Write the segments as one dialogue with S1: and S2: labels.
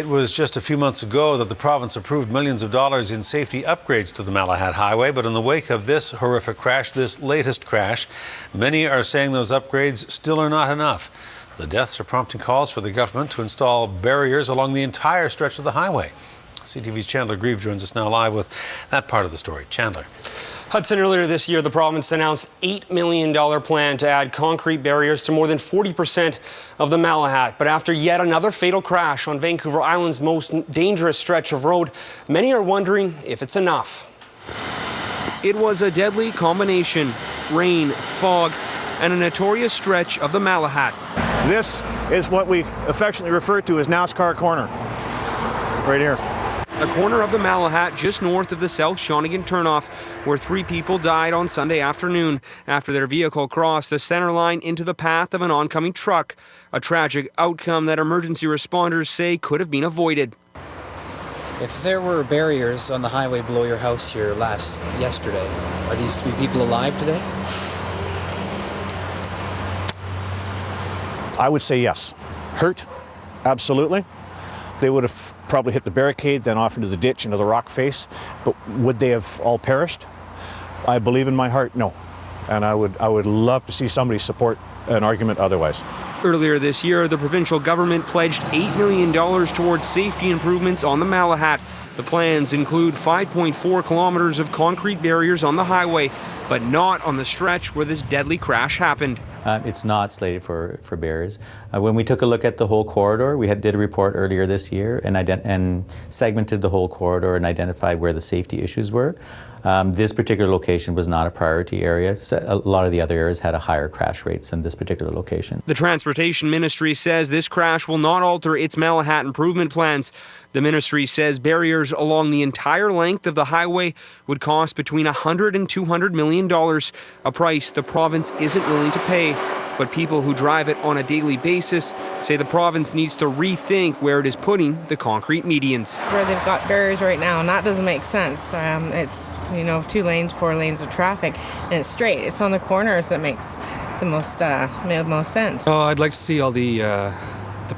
S1: It was just a few months ago that the province approved millions of dollars in safety upgrades to the Malahat Highway, but in the wake of this horrific crash, this latest crash, many are saying those upgrades still are not enough. The deaths are prompting calls for the government to install barriers along the entire stretch of the highway. CTV's Chandler Grieve joins us now live with that part of the story. Chandler.
S2: Hudson, earlier this year, the province announced $8 million plan to add concrete barriers to more than 40% of the Malahat. But after yet another fatal crash on Vancouver Island's most dangerous stretch of road, many are wondering if it's enough. It was a deadly combination: rain, fog, and a notorious stretch of the Malahat.
S3: This is what we affectionately refer to as Nascar Corner, right here.
S2: A corner of the Malahat just north of the South Shawnigan turnoff, where 3 people died on Sunday afternoon after their vehicle crossed the center line into the path of an oncoming truck. A tragic outcome that emergency responders say could have been avoided.
S4: If there were barriers on the highway below your house here yesterday, are these 3 people alive today?
S3: I would say yes. Hurt? Absolutely. They would have probably hit the barricade, then off into the ditch, into the rock face. But would they have all perished? I believe in my heart, no. And I would love to see somebody support an argument otherwise.
S2: Earlier this year, the provincial government pledged $8 million towards safety improvements on the Malahat. The plans include 5.4 kilometers of concrete barriers on the highway, but not on the stretch where this deadly crash happened.
S5: It's not slated for barriers. When we took a look at the whole corridor, we did a report earlier this year and segmented the whole corridor and identified where the safety issues were. This particular location was not a priority area. A lot of the other areas had a higher crash rates than this particular location.
S2: The Transportation Ministry says this crash will not alter its Malahat improvement plans. The ministry says barriers along the entire length of the highway would cost between $100 and $200 million, a price the province isn't willing to pay. But people who drive it on a daily basis say the province needs to rethink where it is putting the concrete medians.
S6: Where they've got barriers right now, and that doesn't make sense. It's 2 lanes, 4 lanes of traffic, and it's straight. It's on the corners that makes the most sense.
S7: Oh, I'd like to see all the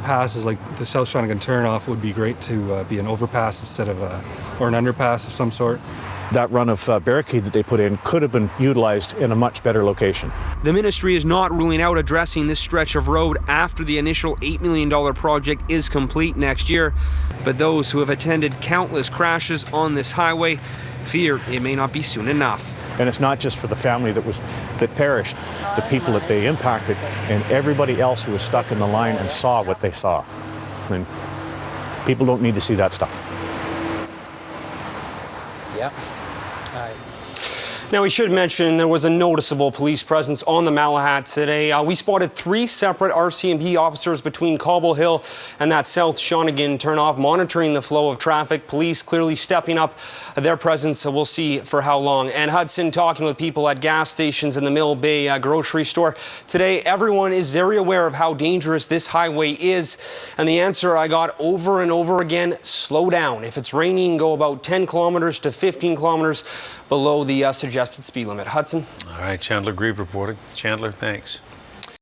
S7: passes, like the South Shawnigan turnoff would be great to be an overpass instead of or an underpass of some sort.
S3: That run of barricade that they put in could have been utilized in a much better location.
S2: The ministry is not ruling out addressing this stretch of road after the initial $8 million project is complete next year. But those who have attended countless crashes on this highway fear it may not be soon enough.
S3: And it's not just for the family that perished, the people that they impacted, and everybody else who was stuck in the line and saw what they saw. I mean, people don't need to see that stuff.
S4: Yeah.
S2: Now, we should mention there was a noticeable police presence on the Malahat today. We spotted 3 separate RCMP officers between Cobble Hill and that South Shawnigan turnoff, monitoring the flow of traffic. Police clearly stepping up their presence, so we'll see for how long. And Hudson talking with people at gas stations in the Mill Bay grocery store. Today, everyone is very aware of how dangerous this highway is. And the answer I got over and over again, slow down. If it's raining, go about 10 kilometers to 15 kilometers below the suggested speed limit. Hudson?
S1: All right, Chandler Grieve reporting. Chandler, thanks.